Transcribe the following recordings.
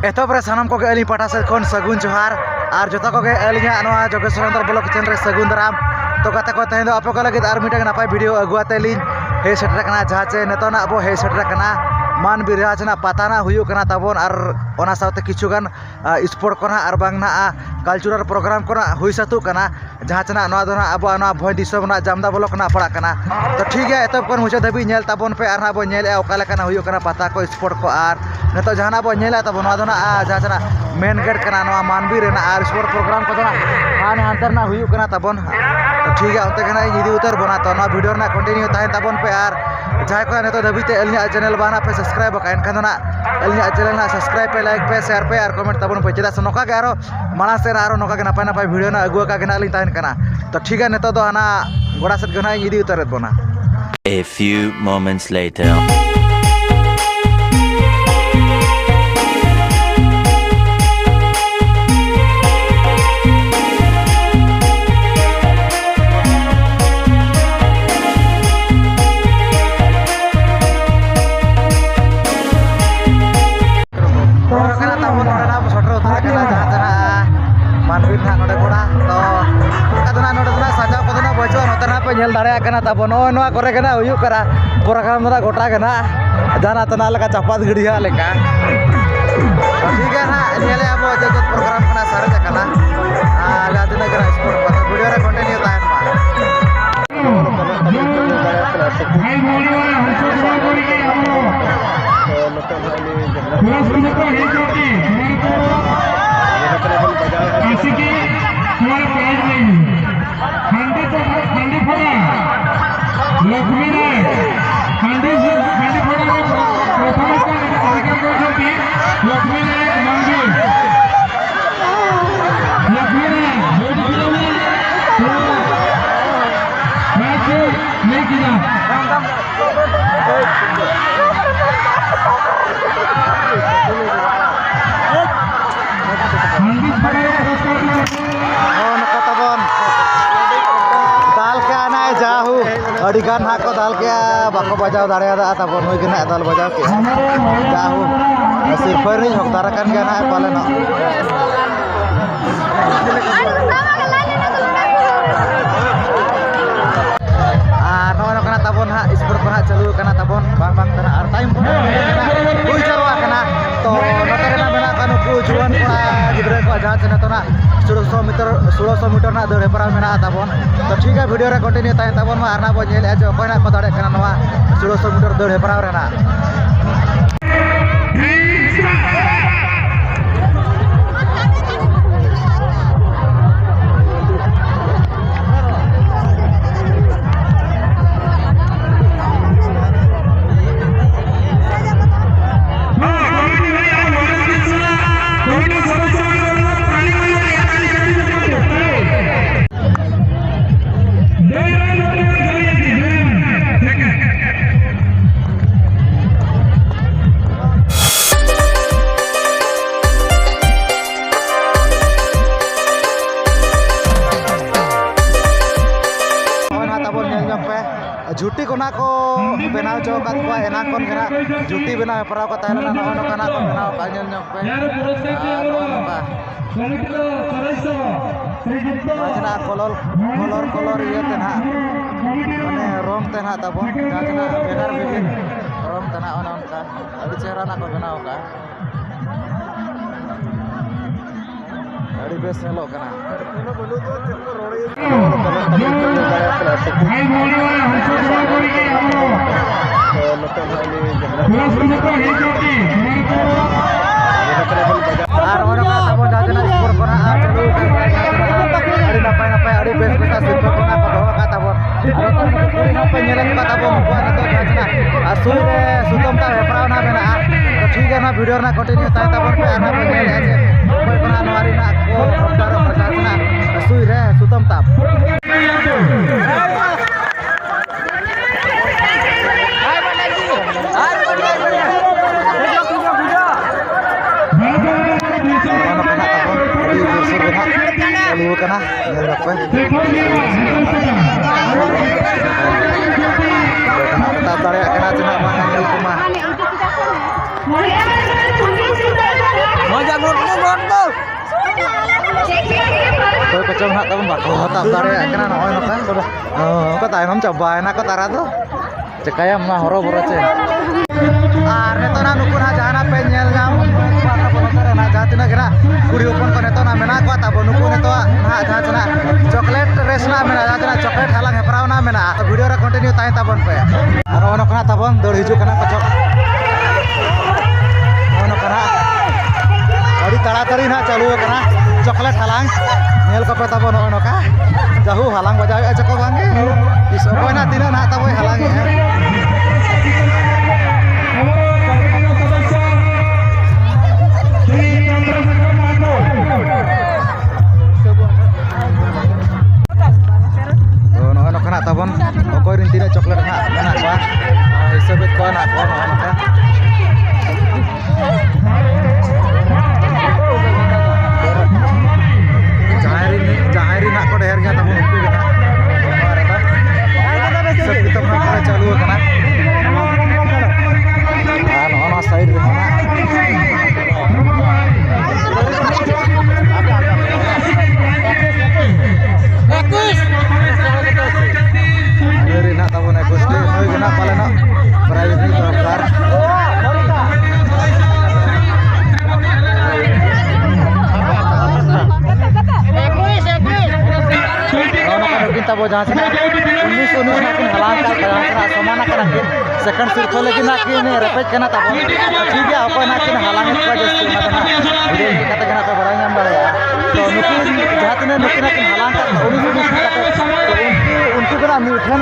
एतोबरे सानाम को अली पाठा से खन सगुन जोहार और जो को अलिया नवा जोगेश्वर ब्लॉक चैनल सगुन दाराम तो कथा को तहें आप को लगे और मिटा नपाय वीडियो अगुआते ली हे सेटर कना जहाँ चे नेतना अब हे सेटर कना मान बिराजना पताना हुयु कना तबन और ओना साथे किछुगान स्पोर्ट कोना और बांगना कल्चरल प्रोग्राम कोना हुई सतु कना जहाँ चना नवा दोना अब नवा भय दिसम ना जामदा ब्लॉक ना पड़ा कना तो ठीक है एतब कोन मुझे धबी नेल तबन पे और अब नेल ओकाले कना हुयु कना पता को स्पोर्ट को और नेतो जहां अब नेल तब नवा दोना जहाँ चना मेन गेट कना नवा मानबी रेना और स्पोर्ट प्रोग्राम को दोना हाने अंतर ना हुयु कना तबन तो ठीक है उनते कना इदी उतर बना तो ना वीडियो ना कंटिन्यू ताहे तबन पे और जहाँ को नेतो धबीते अलिया चैनल बाना पे सब्सक्राइब का एनखान ना अलिया चैनल ना सब्सक्राइब पे लाइक पे शेयर पे और कमेंट तबन पे चेदा से नोका के आरो माना से आरो नोका के नपाय नपाय वीडियो ना अगुआ का के ना लिन ताहेन कना तो ठीक है नेतो दो हाना गोड़ा सेट गना इदी उतरत बना। A few moments later. nyel dare kana tabo no no kore kana huyu kara program na gota kana jana tana leka capat gediha leka ठीक है ना nyele abo jajat program kana sarja kana lihat ini kena sport pas video re continue tahan अड़ीगान हाँ को दाल के बाको बजाव दाड़ा तबन हुई गना दाल बजाव के जाहू सिरफर नहीं हकदारा कान गया ना पाले ना नोनो कना तबन हाँ स्पोर्ट को चालू कना तबन बांग बांग तना और टाइम हुई जावा कना तो नोते कना बेना कानु को जुआन कोड़ा गिदरे को जहां चने तो ना 1600 मीटर ना दौड़ हेपरा मेना तबन तो ठीक है वीडियो रे कंटिन्यू ताहे तबन मा आरना बो नेल जो कोना को दाड़े कना नवा 1600 मीटर दौड़ हेपरा रेना झूटी कोना को बनाव जो का को एना कोन गना झूटी बनाव पराव का तायना न न काना को बनाव का नेल न पे जाजना कलर ये तेना माने रंग तेना तबन जाजना बेगार बिगिन रंग तेना ओना उनका अभी चेहरा ना को बनाव का अड़ी बेस हेलो कना और ono ka tabo jajana sport kona चालू अड़ी नपाय नपाय अड़ी बेस बेसा सिद्धो कना को दो का तabo नपाय नेलन का तabo को तो जजना असुई रे सुतम ता हेपराव ना बेना तो ठीक है ना वीडियो ना कंटिन्यू ताहे तबन पे आना पे नेल है कोई कना नवारी ना को हमदार प्रकाशना असुई रे सुतम ताप चालू कना नेल पे tab dari kena cina mangan kumaha chong nak tabon bako tak dare kena noy noka ko tainom cobaina ko tara tu cekaya mah horo-horo ce ar netona nukuna jahana pe nyel nyam tabon kare na jatina kena kuri upon ko netona mena ko tabon nuku netoa na jahana chocolate race na mena jahana chocolate halang heprau na mena video ra continue tain tabon pe ar ono kana tabon dor hiju kana kocok ono kana adi taratari na chalu kana chocolate halang nyel ko pe tabon ono ka jahu halang bajawi aja ko bange iso ko na tina na taboy halang ono kana tabon okoy rin tina chocolate na kana ba isabet ko na ko ono ka jahari nak ko deher ga tabon uku kana mare ta sab kitab na kara chalu kana ono side re kana Dari nak tahu naik bus deh, noi kena pala nak private ni daftar. Orang nak kita bawa jangan sana. Unis nakin halang kal jangan sana. Semana kena kin. Second circle lagi nakin ni repeat kena tahu. Jadi apa nakin halang itu aja sih macam mana. Jadi kata kena tahu barang yang balik ya. So nukin jahatnya nukin nakin halang kal. Unis kata. उनको करा Mithan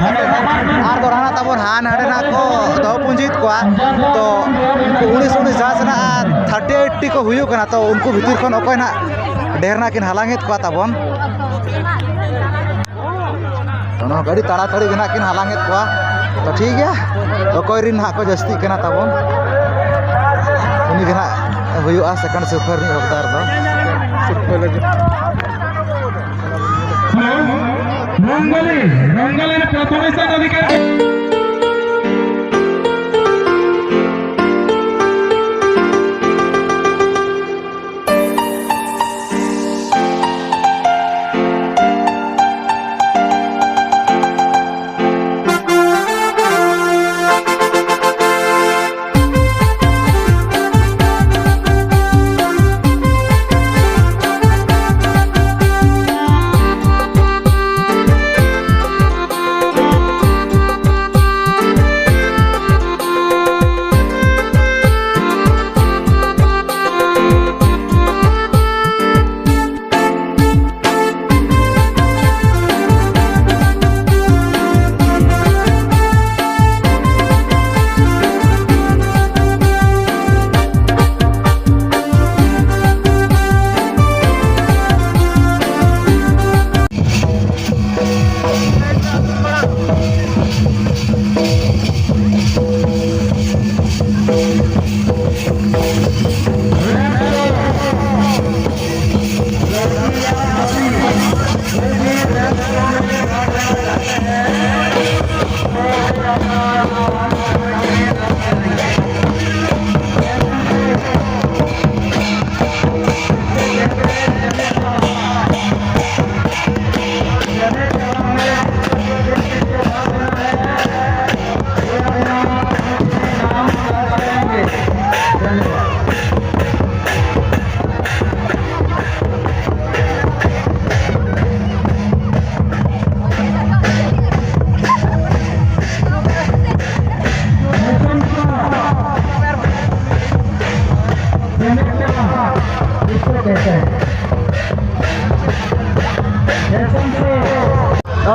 are दोराना तबन हान हडे ना को दो पुंजित को तो उनको 19 जहां ना 30 80 को हुयो कना तो उनको भीतर खन ओकय ना ढेर ना किन हालांगित को तबन तो गाड़ी ताड़ाताड़ी गना किन हालांगित को तो ठीक है ओकय रिन हा को जस्ती कना तबन उनी गना हुयो आ सेकंड सुपर नि अवतार दो सुपर लगे रंगले प्रथम स्थान अधिकारी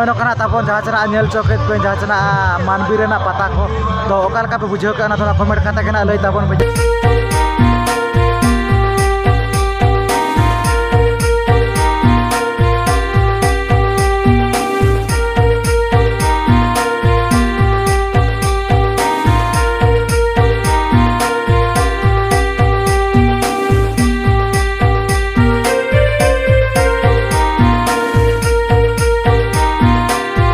ono kana tapon jaha cena anyel choket pe jaha cena manbire na pata ko to okal ka pe bujho kana thora comment kata kana loi tapon